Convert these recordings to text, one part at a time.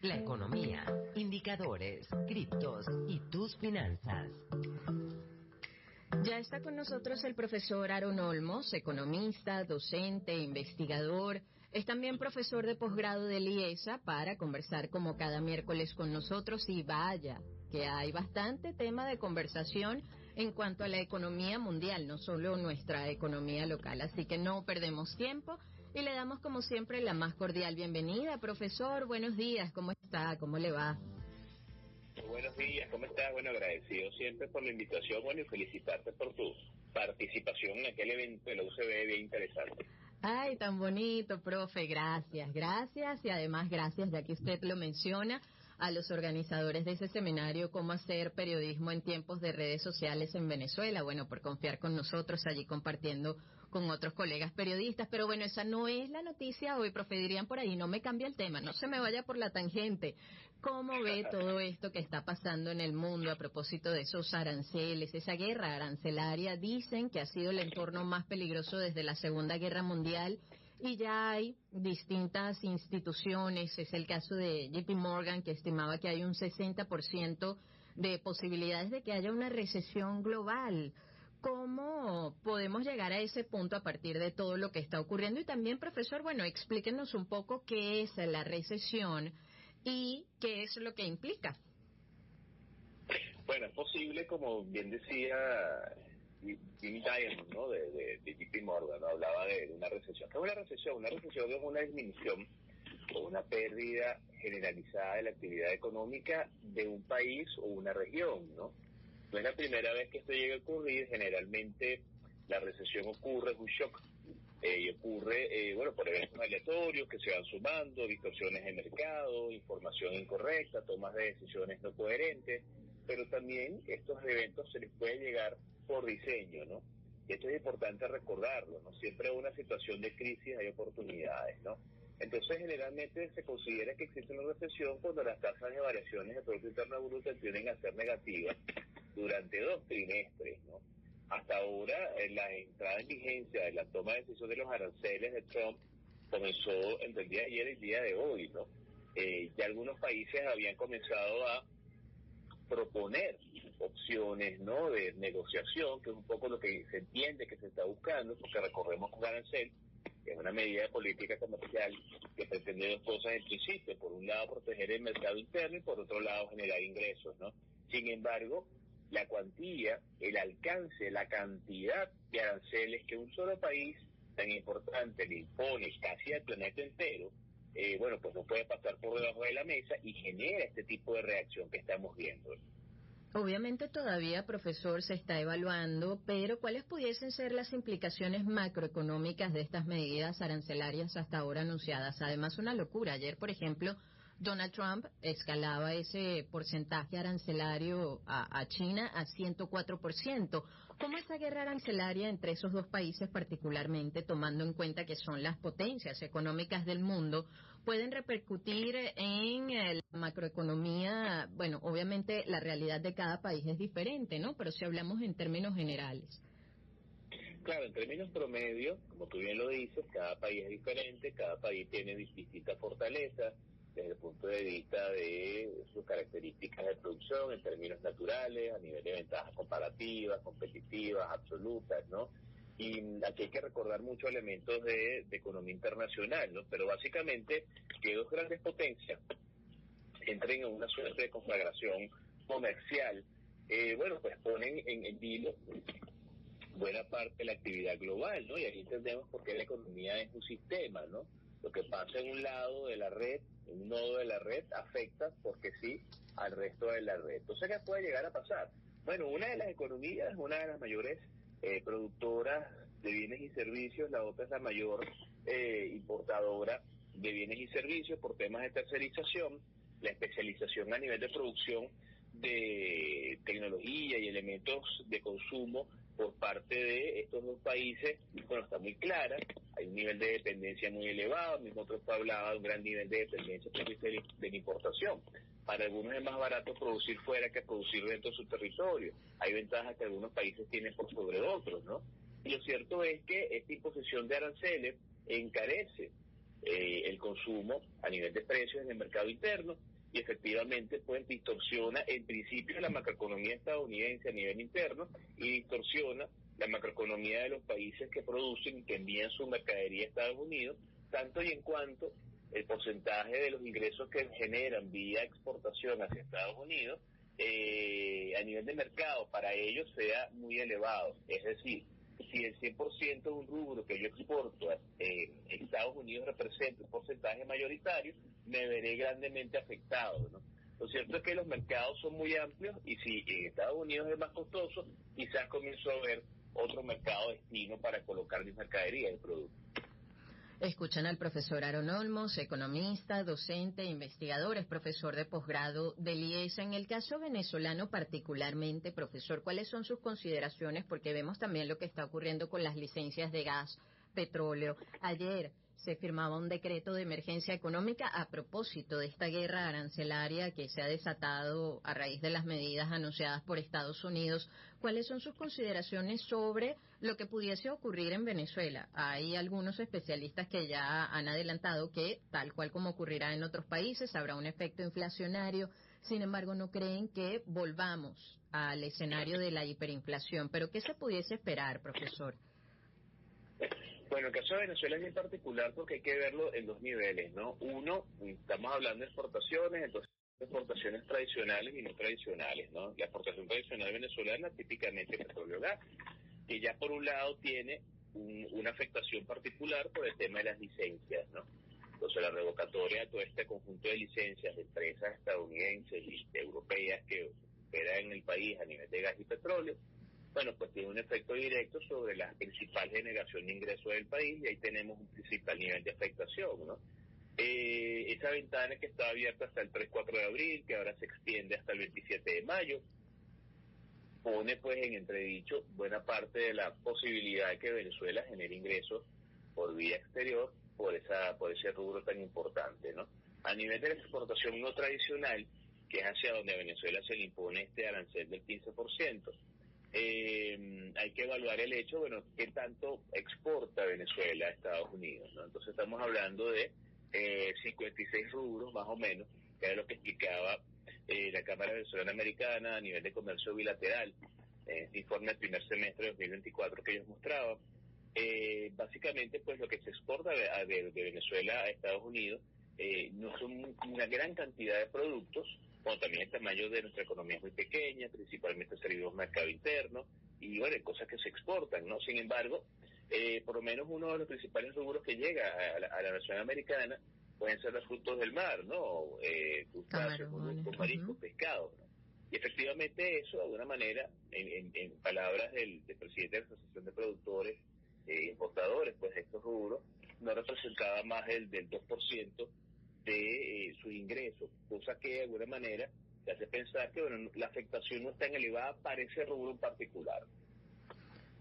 La economía, indicadores, criptos y tus finanzas. Ya está con nosotros el profesor Aaron Olmos, economista, docente, investigador. Es también profesor de posgrado de IESA para conversar como cada miércoles con nosotros. Y vaya, que hay bastante tema de conversación en cuanto a la economía mundial, no solo nuestra economía local. Así que no perdemos tiempo y le damos como siempre la más cordial bienvenida. Profesor, buenos días, ¿cómo está? ¿Cómo le va? Buenos días, ¿cómo estás? Bueno, agradecido siempre por la invitación, bueno, y felicitarte por tu participación en aquel evento de la UCB, bien interesante. Ay, tan bonito, profe, gracias y además gracias, ya que usted lo menciona, a los organizadores de ese seminario, Cómo hacer periodismo en tiempos de redes sociales en Venezuela, bueno, por confiar con nosotros allí compartiendo con otros colegas periodistas, pero bueno, esa no es la noticia hoy, profe, dirían por ahí, no me cambia el tema, no se me vaya por la tangente. ¿Cómo ve todo esto que está pasando en el mundo a propósito de esos aranceles, esa guerra arancelaria? Dicen que ha sido el entorno más peligroso desde la Segunda Guerra Mundial y ya hay distintas instituciones, es el caso de JP Morgan, que estimaba que hay un 60% de posibilidades de que haya una recesión global. ¿Cómo podemos llegar a ese punto a partir de todo lo que está ocurriendo? Y también, profesor, bueno, explíquenos un poco qué es la recesión y qué es lo que implica. Bueno, es posible, como bien decía Jim Diamond, ¿no? de JP Morgan, ¿no? Hablaba de una recesión. ¿Qué es una recesión? Una recesión es una disminución o una pérdida generalizada de la actividad económica de un país o una región, ¿no? No es la primera vez que esto llega a ocurrir. Generalmente la recesión ocurre, es un shock, y ocurre, bueno, por eventos aleatorios que se van sumando, distorsiones de mercado, información incorrecta, tomas de decisiones no coherentes, pero también estos eventos se les puede llegar por diseño, ¿no? Y esto es importante recordarlo, ¿no? Siempre en una situación de crisis hay oportunidades, ¿no? Entonces, generalmente se considera que existe una recesión cuando las tasas de variaciones del Producto Interno Bruto tienden a ser negativas durante 2 trimestres, ¿no? Hasta ahora, la entrada en vigencia de la toma de decisión de los aranceles de Trump comenzó entre el día de ayer y el día de hoy, ¿no? Ya algunos países habían comenzado a proponer opciones, ¿no?, de negociación, que es un poco lo que se entiende que se está buscando, porque recordemos que un arancel es una medida de política comercial que pretende 2 cosas en principio: por un lado proteger el mercado interno y por otro lado generar ingresos, ¿no? Sin embargo, la cuantía, el alcance, la cantidad de aranceles que un solo país tan importante le impone casi al planeta entero, bueno, pues no puede pasar por debajo de la mesa y genera este tipo de reacción que estamos viendo. Obviamente todavía, profesor, se está evaluando, pero ¿cuáles pudiesen ser las implicaciones macroeconómicas de estas medidas arancelarias hasta ahora anunciadas? Además, una locura. Ayer, por ejemplo, Donald Trump escalaba ese porcentaje arancelario a China a 104%. ¿Cómo esa guerra arancelaria entre esos dos países, particularmente tomando en cuenta que son las potencias económicas del mundo, pueden repercutir en la macroeconomía? Bueno, obviamente la realidad de cada país es diferente, ¿no? Pero si hablamos en términos generales. Claro, en términos promedio, como tú bien lo dices, cada país es diferente, cada país tiene distintas fortalezas desde el punto de vista de sus características de producción en términos naturales, a nivel de ventajas comparativas, competitivas, absolutas, ¿no? Y aquí hay que recordar muchos elementos de economía internacional, ¿no? Pero básicamente que 2 grandes potencias entren en una suerte de conflagración comercial, bueno, pues ponen en vilo buena parte de la actividad global, ¿no? Y ahí entendemos por qué la economía es un sistema, ¿no? Lo que pasa en un lado de la red, en un nodo de la red, afecta, porque sí, al resto de la red. Entonces, ¿qué puede llegar a pasar? Bueno, una de las economías, una de las mayores productoras de bienes y servicios, la otra es la mayor importadora de bienes y servicios por temas de tercerización, la especialización a nivel de producción de tecnología y elementos de consumo por parte de estos 2 países, bueno, está muy clara. Hay un nivel de dependencia muy elevado. El mismo Trump hablaba de un gran nivel de dependencia de la importación. Para algunos es más barato producir fuera que producir dentro de su territorio. Hay ventajas que algunos países tienen por sobre otros, ¿no? Y lo cierto es que esta imposición de aranceles encarece el consumo a nivel de precios en el mercado interno, y efectivamente pues distorsiona en principio la macroeconomía estadounidense a nivel interno y distorsiona la macroeconomía de los países que producen y que envían su mercadería a Estados Unidos, tanto y en cuanto el porcentaje de los ingresos que generan vía exportación hacia Estados Unidos a nivel de mercado para ellos sea muy elevado. Es decir, si el 100% de un rubro que yo exporto Estados Unidos representa un porcentaje mayoritario, me veré grandemente afectado, ¿no? Lo cierto es que los mercados son muy amplios y si en Estados Unidos es más costoso, quizás comienzo a ver otro mercado destino para colocar mis mercaderías y productos. Escuchan al profesor Aaron Olmos, economista, docente, investigador, es profesor de posgrado del IESA. En el caso venezolano particularmente, profesor, ¿cuáles son sus consideraciones? Porque vemos también lo que está ocurriendo con las licencias de gas, petróleo. Ayer se firmaba un decreto de emergencia económica a propósito de esta guerra arancelaria que se ha desatado a raíz de las medidas anunciadas por Estados Unidos. ¿Cuáles son sus consideraciones sobre lo que pudiese ocurrir en Venezuela? Hay algunos especialistas que ya han adelantado que, tal cual como ocurrirá en otros países, habrá un efecto inflacionario. Sin embargo, no creen que volvamos al escenario de la hiperinflación. ¿Pero qué se pudiese esperar, profesor? Bueno, el caso de Venezuela es bien particular porque hay que verlo en dos niveles, ¿no? Uno, estamos hablando de exportaciones, entonces exportaciones tradicionales y no tradicionales, ¿no? La exportación tradicional venezolana típicamente petróleo gas, que ya por un lado tiene una afectación particular por el tema de las licencias, ¿no? Entonces la revocatoria de todo este conjunto de licencias de empresas estadounidenses y europeas que operan en el país a nivel de gas y petróleo, bueno, pues tiene un efecto directo sobre la principal generación de ingresos del país y ahí tenemos un principal nivel de afectación, ¿no? Esa ventana que estaba abierta hasta el 3-4 de abril, que ahora se extiende hasta el 27 de mayo, pone pues en entredicho buena parte de la posibilidad de que Venezuela genere ingresos por vía exterior por ese rubro tan importante, ¿no? A nivel de la exportación no tradicional, que es hacia donde a Venezuela se le impone este arancel del 15%, hay que evaluar el hecho, bueno, qué tanto exporta Venezuela a Estados Unidos, ¿no? Entonces estamos hablando de 56 rubros más o menos, que era lo que explicaba la Cámara Venezolana Americana a nivel de comercio bilateral, este informe del primer semestre de 2024 que ellos mostraban. Básicamente, pues lo que se exporta de Venezuela a Estados Unidos no son una gran cantidad de productos, bueno, también el tamaño de nuestra economía es muy pequeña, principalmente servimos mercado interno, y bueno, hay cosas que se exportan, ¿no? Sin embargo, por lo menos uno de los principales rubros que llega a la nación americana pueden ser los frutos del mar, ¿no? Crustáceos, moluscos, mariscos, pescados, ¿no? Y efectivamente eso, de alguna manera, en palabras del presidente de la Asociación de Productores Importadores, pues estos rubros, no representaba más del 2% de sus ingresos, cosa que de alguna manera te hace pensar que bueno, la afectación no es tan elevada para ese rubro en particular.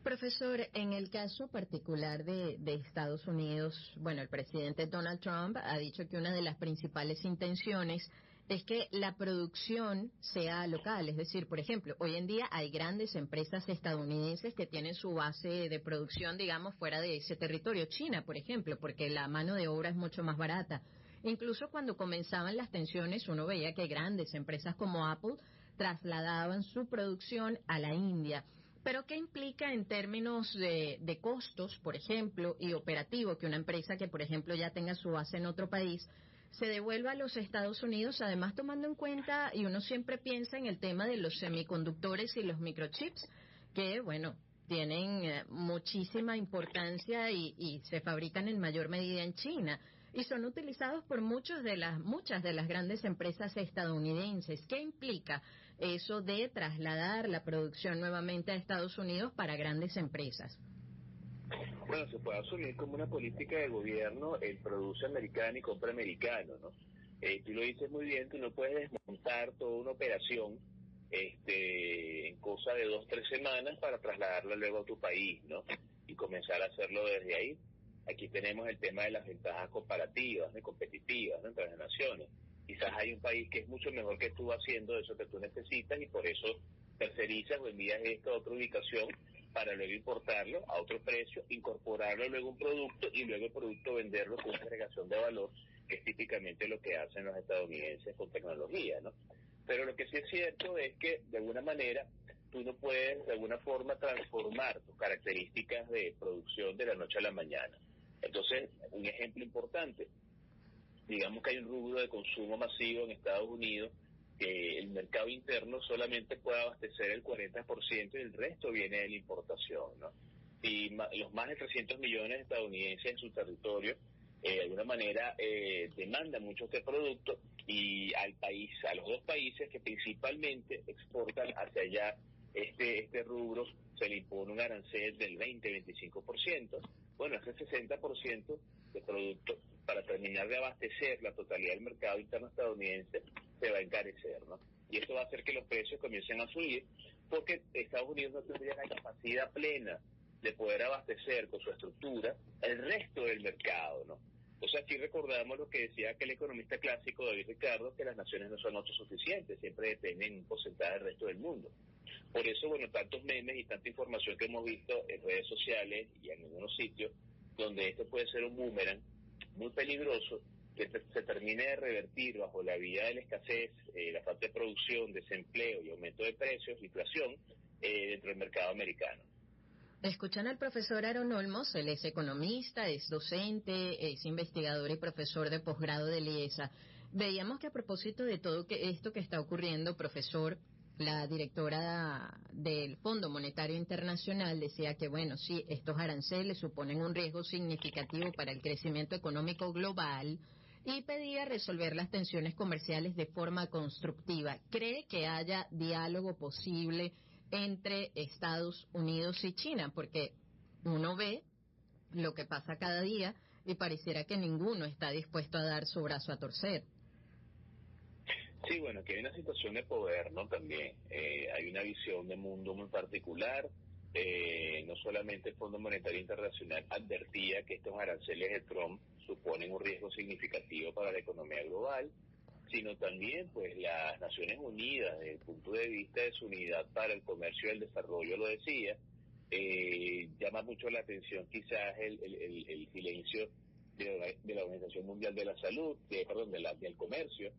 Profesor, en el caso particular de Estados Unidos, bueno, el presidente Donald Trump ha dicho que una de las principales intenciones es que la producción sea local, es decir, por ejemplo, hoy en día hay grandes empresas estadounidenses que tienen su base de producción, digamos, fuera de ese territorio, China, por ejemplo, porque la mano de obra es mucho más barata. Incluso cuando comenzaban las tensiones, uno veía que grandes empresas como Apple trasladaban su producción a la India. Pero ¿qué implica en términos de costos, por ejemplo, y operativo, que una empresa que, por ejemplo, ya tenga su base en otro país se devuelva a los Estados Unidos, además tomando en cuenta, y uno siempre piensa en el tema de los semiconductores y los microchips, que, bueno, tienen muchísima importancia y se fabrican en mayor medida en China y son utilizados por muchas de las grandes empresas estadounidenses? ¿Qué implica eso de trasladar la producción nuevamente a Estados Unidos para grandes empresas? Bueno, se puede asumir como una política de gobierno el produce americano y compra americano, ¿no? Tú lo dices muy bien, tú no puedes desmontar toda una operación en cosa de 2-3 semanas para trasladarla luego a tu país, ¿no? Y comenzar a hacerlo desde ahí. Aquí tenemos el tema de las ventajas comparativas, de competitivas, ¿no? Entre las naciones. Quizás hay un país que es mucho mejor que tú haciendo eso que tú necesitas y por eso tercerizas o envías esto a otra ubicación para luego importarlo a otro precio, incorporarlo luego a un producto y luego el producto venderlo con una agregación de valor que es típicamente lo que hacen los estadounidenses con tecnología, ¿no? Pero lo que sí es cierto es que, de alguna manera, tú no puedes, de alguna forma, transformar tus características de producción de la noche a la mañana. Entonces, un ejemplo importante, digamos que hay un rubro de consumo masivo en Estados Unidos que el mercado interno solamente puede abastecer el 40% y el resto viene de la importación, ¿no? Y los más de 300 millones de estadounidenses en su territorio, de alguna manera, demandan mucho este producto, y al país, a los dos países que principalmente exportan hacia allá este rubro, se le impone un arancel del 20-25%. Bueno, ese 60% de producto, para terminar de abastecer la totalidad del mercado interno estadounidense, se va a encarecer, ¿no? Y esto va a hacer que los precios comiencen a subir, porque Estados Unidos no tendría la capacidad plena de poder abastecer con su estructura el resto del mercado, ¿no? O sea, aquí recordamos lo que decía aquel economista clásico David Ricardo, que las naciones no son autosuficientes, siempre dependen un porcentaje del resto del mundo. Por eso, bueno, tantos memes y tanta información que hemos visto en redes sociales y en algunos sitios, donde esto puede ser un boomerang muy peligroso, que se termine de revertir bajo la vía de la escasez, la falta de producción, desempleo y aumento de precios, inflación, dentro del mercado americano. Escuchan al profesor Aaron Olmos, él es economista, es docente, es investigador y profesor de posgrado de IESA. Veíamos que a propósito de todo esto que está ocurriendo, profesor, la directora del Fondo Monetario Internacional decía que, bueno, sí, estos aranceles suponen un riesgo significativo para el crecimiento económico global y pedía resolver las tensiones comerciales de forma constructiva. ¿Cree que haya diálogo posible entre Estados Unidos y China? Porque uno ve lo que pasa cada día y pareciera que ninguno está dispuesto a dar su brazo a torcer. Sí, bueno, aquí hay una situación de poder, ¿no? También hay una visión de mundo muy particular. No solamente el Fondo Monetario Internacional advertía que estos aranceles de Trump suponen un riesgo significativo para la economía global, sino también, pues, las Naciones Unidas, desde el punto de vista de su unidad para el comercio y el desarrollo, lo decía. Llama mucho la atención quizás el silencio de la Organización Mundial de la Salud, del Comercio,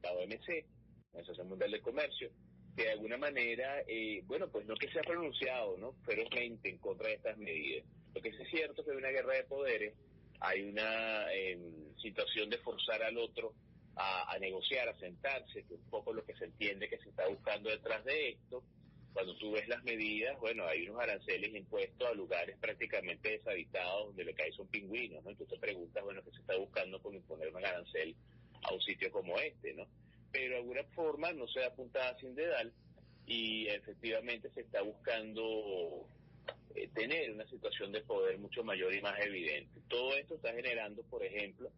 la OMC, la Organización Mundial del Comercio, que de alguna manera, bueno, pues no que se ha pronunciado, ¿no?, ferozmente en contra de estas medidas. Lo que sí es cierto es que hay una guerra de poderes, hay una situación de forzar al otro a negociar, a sentarse, que es un poco lo que se entiende que se está buscando detrás de esto. Cuando tú ves las medidas, bueno, hay unos aranceles impuestos a lugares prácticamente deshabitados donde lo que hay son pingüinos, ¿no? Entonces te preguntas, bueno, ¿qué se está buscando con imponer un arancel a un sitio como este, ¿no? Pero de alguna forma no se da puntada sin dedal, y efectivamente se está buscando tener una situación de poder mucho mayor y más evidente. Todo esto está generando, por ejemplo,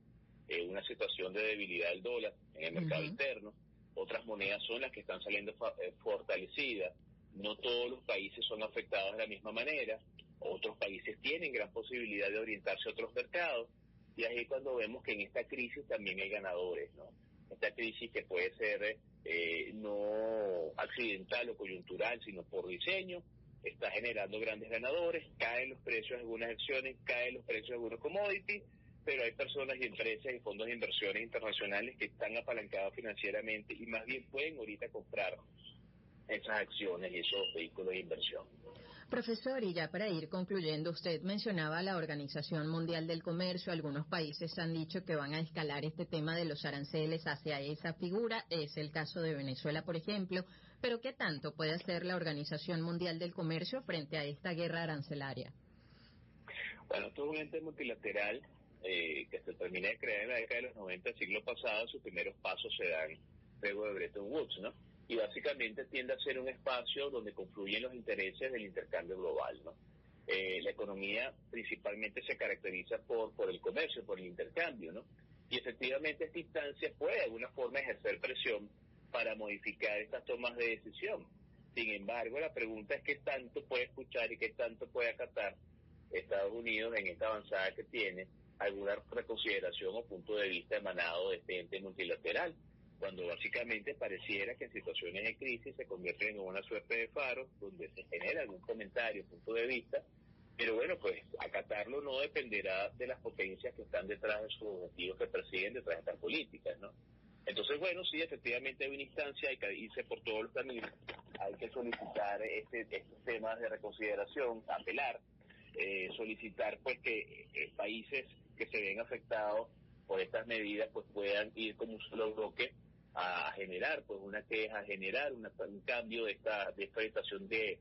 una situación de debilidad del dólar en el mercado interno. Otras monedas son las que están saliendo fortalecidas. No todos los países son afectados de la misma manera. Otros países tienen gran posibilidad de orientarse a otros mercados. Y ahí es cuando vemos que en esta crisis también hay ganadores, ¿no? Esta crisis que puede ser no accidental o coyuntural, sino por diseño, está generando grandes ganadores. Caen los precios de algunas acciones, caen los precios de algunos commodities, pero hay personas y empresas y fondos de inversiones internacionales que están apalancados financieramente y más bien pueden ahorita comprar esas acciones y esos vehículos de inversión. Profesor, y ya para ir concluyendo, usted mencionaba la Organización Mundial del Comercio. Algunos países han dicho que van a escalar este tema de los aranceles hacia esa figura. Es el caso de Venezuela, por ejemplo. Pero ¿qué tanto puede hacer la Organización Mundial del Comercio frente a esta guerra arancelaria? Bueno, esto es un ente multilateral que se termina de crear en la década de los 90 del siglo pasado. Sus primeros pasos se dan luego de Bretton Woods, ¿no? Y básicamente tiende a ser un espacio donde confluyen los intereses del intercambio global, ¿no? La economía principalmente se caracteriza por el comercio, por el intercambio, ¿no? Y efectivamente esta instancia puede de alguna forma ejercer presión para modificar estas tomas de decisión. Sin embargo, la pregunta es qué tanto puede escuchar y qué tanto puede acatar Estados Unidos en esta avanzada que tiene alguna reconsideración o punto de vista emanado de este ente multilateral, cuando básicamente pareciera que en situaciones de crisis se convierten en una suerte de faro donde se genera algún comentario, punto de vista, Pero bueno, pues acatarlo no dependerá de las potencias que están detrás de sus objetivos que persiguen detrás de estas políticas, ¿no? Entonces, bueno, sí, efectivamente hay una instancia, hay que irse por todos los caminos, hay que solicitar estos temas de reconsideración, apelar, solicitar pues que países que se ven afectados por estas medidas pues puedan ir como un solo bloque a generar pues una queja, a generar un cambio de esta orientación de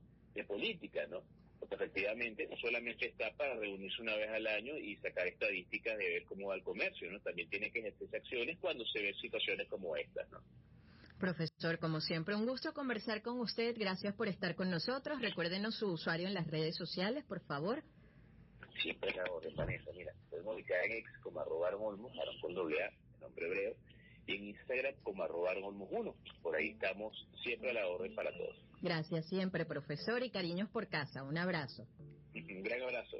política, ¿no? Porque efectivamente no solamente está para reunirse una vez al año y sacar estadísticas de ver cómo va el comercio, ¿no? También tiene que ejercerse acciones cuando se ven situaciones como estas, ¿no? Profesor, como siempre, un gusto conversar con usted. Gracias por estar con nosotros. Recuérdenos su usuario en las redes sociales, por favor. Siempre la orden, Vanessa. Mira, podemos ubicar en X como @Olmos, Aaron con doble A, el nombre hebreo, y en Instagram como @Olmos1. Por ahí estamos siempre a la orden para todos. Gracias siempre, profesor, y cariños por casa. Un abrazo. Un gran abrazo.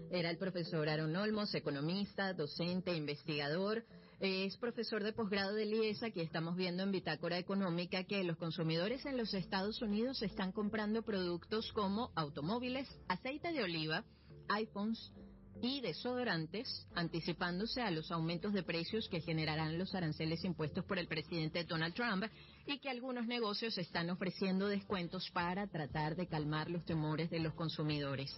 Era el profesor Aaron Olmos, economista, docente, investigador. Es profesor de posgrado de IESA. Aquí estamos viendo en Bitácora Económica que los consumidores en los Estados Unidos están comprando productos como automóviles, aceite de oliva, iPhones y desodorantes, anticipándose a los aumentos de precios que generarán los aranceles impuestos por el presidente Donald Trump, y que algunos negocios están ofreciendo descuentos para tratar de calmar los temores de los consumidores.